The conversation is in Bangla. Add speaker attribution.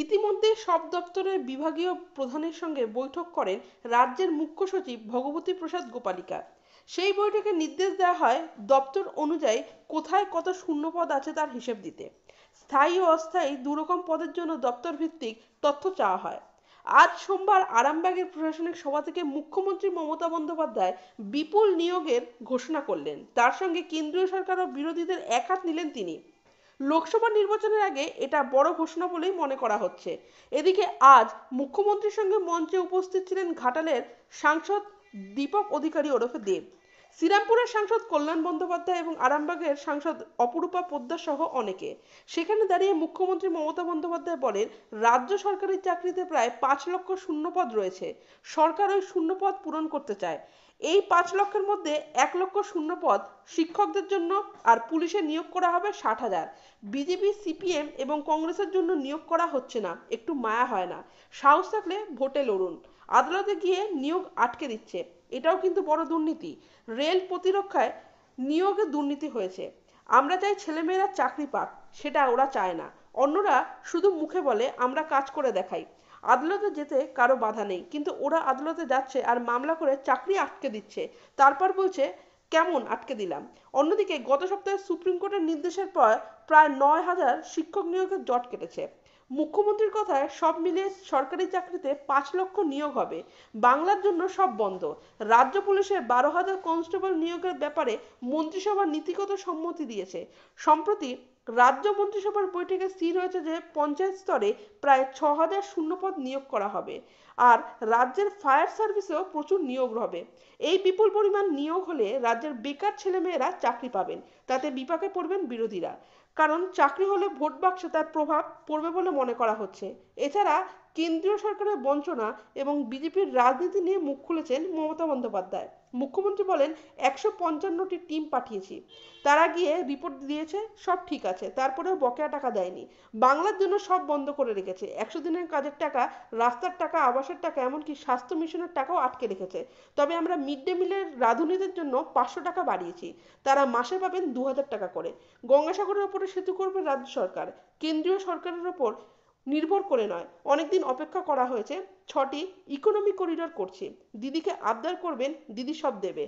Speaker 1: ইতিমধ্যে সব দপ্তরের বিভাগীয় প্রধানের সঙ্গে বৈঠক করেন রাজ্যের মুখ্য সচিব ভগবতী প্রসাদ গোপালিকা। সেই বৈঠকে নির্দেশ দেওয়া হয় দপ্তর অনুযায়ী কোথায় কত শূন্যপদ আছে তার হিসেব দিতে। স্থায়ী ও অস্থায়ী দুরকম পদের জন্য দপ্তর ভিত্তিক তথ্য চাওয়া হয়। আজ সোমবার আরামবাগের প্রশাসনিক সভা থেকে মুখ্যমন্ত্রী মমতা বন্দ্যোপাধ্যায় বিপুল নিয়োগের ঘোষণা করলেন। তার সঙ্গে কেন্দ্রীয় সরকার ও বিরোধীদের একহাত নিলেন তিনি। লোকসভা নির্বাচনের আগে এটা বড় ঘোষণা বলেই মনে করা হচ্ছে। এদিকে আজ মুখ্যমন্ত্রীর সঙ্গে মঞ্চে উপস্থিত ছিলেন ঘাটালের সাংসদ দীপক অধিকারী ওরফে দেব, শ্রীরামপুরের সাংসদ কল্যাণ বন্দ্যোপাধ্যায় এবং আরামবাগের সাংসদ অপরূপা পোদ্দার সহ অনেকে। সেখানে দাঁড়িয়ে মুখ্যমন্ত্রী মমতা বন্দ্যোপাধ্যায় বলেন, রাজ্য সরকারি চাকরিতে প্রায় 5 লক্ষ শূন্যপদ রয়েছে। সরকার ওই শূন্যপদ পূরণ করতে চায়। এই 5 লক্ষের মধ্যে 1 লক্ষ শূন্যপদ শিক্ষকদের জন্য, আর পুলিশে নিয়োগ করা হবে 60,000। বিজেপি, সিপিএম এবং কংগ্রেসের জন্য নিয়োগ করা হচ্ছে না। একটু মায়া হয় না? সাহস থাকলে ভোটে লড়ুন। আদালতে গিয়ে নিয়োগ আটকে দিচ্ছে, এটাও কিন্তু বড় দুর্নীতি। রেল প্রতিরক্ষায় নিয়োগে দুর্নীতি হয়েছে। আমরা চাই ছেলেমেয়েরা চাকরি পাক, সেটা ওরা চায় না। অন্যরা শুধু মুখে বলে আমরা কাজ করে দেখাই। আদালতে যেতে কারো বাধা নেই, কিন্তু ওরা আদালতে যাচ্ছে আর মামলা করে চাকরি আটকে দিচ্ছে। তারপর বলছে কেমন আটকে দিলাম। অন্যদিকে গত সপ্তাহে সুপ্রিম কোর্টের নির্দেশের পর প্রায় 9,000 শিক্ষক নিয়োগের জট কেটেছে। মুখ্যমন্ত্রীর কথায় সব মিলিয়ে সরকারি চাকরিতে 5 লক্ষ নিয়োগ হবে। বাংলার জন্য সব বন্ধ। রাজ্য পুলিশের 12,000 কনস্টেবল নিয়োগের ব্যাপারে মন্ত্রিসভা নীতিগত সম্মতি দিয়েছে। সম্প্রতি রাজ্য মন্ত্রিসভার বৈঠকে স্থির হয়েছে যে পঞ্চায়েত স্তরে প্রায় 6,000 শূন্যপদ নিয়োগ করা হবে। আর রাজ্যের ফায়ার সার্ভিসেও প্রচুর নিয়োগ হবে। এই বিপুল পরিমাণ নিয়োগ হলে রাজ্যের বেকার ছেলেমেয়েরা চাকরি পাবেন। তাতে বিপাকে পড়বেন বিরোধীরা। কারণ চাকরি হলে ভোট বাক্সে তার প্রভাব পড়বে বলে মনে করা হচ্ছে। এছাড়া কেন্দ্রীয় সরকারের বঞ্চনা এবং বিজেপির রাজনীতি নিয়ে মুখ খুলেছেন মমতা বন্দ্যোপাধ্যায়। মুখ্যমন্ত্রী বলেন, 155টি টিম পাঠিয়েছি, তারা গিয়ে রিপোর্ট দিয়েছে সব ঠিক আছে, তারপরেও বকেয়া টাকা দেয়নি। বাংলার জন্য সব বন্ধ করে রেখেছে। 100 দিনের কাজের টাকা, রাস্তার টাকা, আবাসের টাকা, এমনকি স্বাস্থ্য মিশনের টাকাও আটকে রেখেছে। তবে আমরা মিড ডে মিলের রাঁধুনিদের জন্য 500 টাকা বাড়িয়েছি, তারা মাসে পাবেন 2,000 টাকা করে। গঙ্গাসাগরের ওপরে সেতু করবে রাজ্য সরকার, কেন্দ্রীয় সরকারের ওপর নির্ভর করে নয়। অনেকদিন অপেক্ষা করা হয়েছে, 6টি ইকোনমি করিডোর করছি। দিদিকে আবদার করবেন, দিদি সব দেবে।